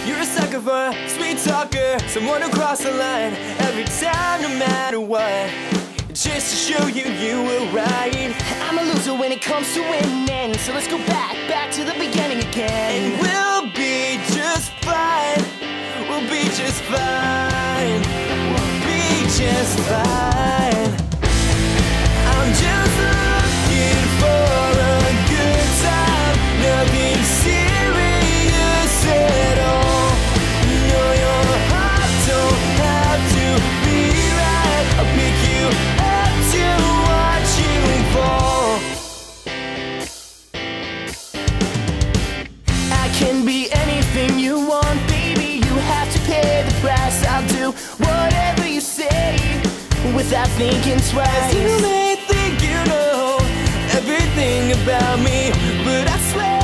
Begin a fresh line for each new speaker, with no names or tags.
You're a sucker for a sweet talker, someone who cross the line every time, no matter what. Just to show you you were right.
I'm a loser when it comes to winning, so let's go back to the beginning again.
And we'll be just fine. We'll be just fine. We'll be just fine. I'm just looking for a good time, nothing serious at all. No, your heart don't have to be right. I'll pick you up to watch you fall.
I can be anything you want, baby. You have to pay the price. I'll do whatever you say without thinking twice.
You may think you know everything about me, but I swear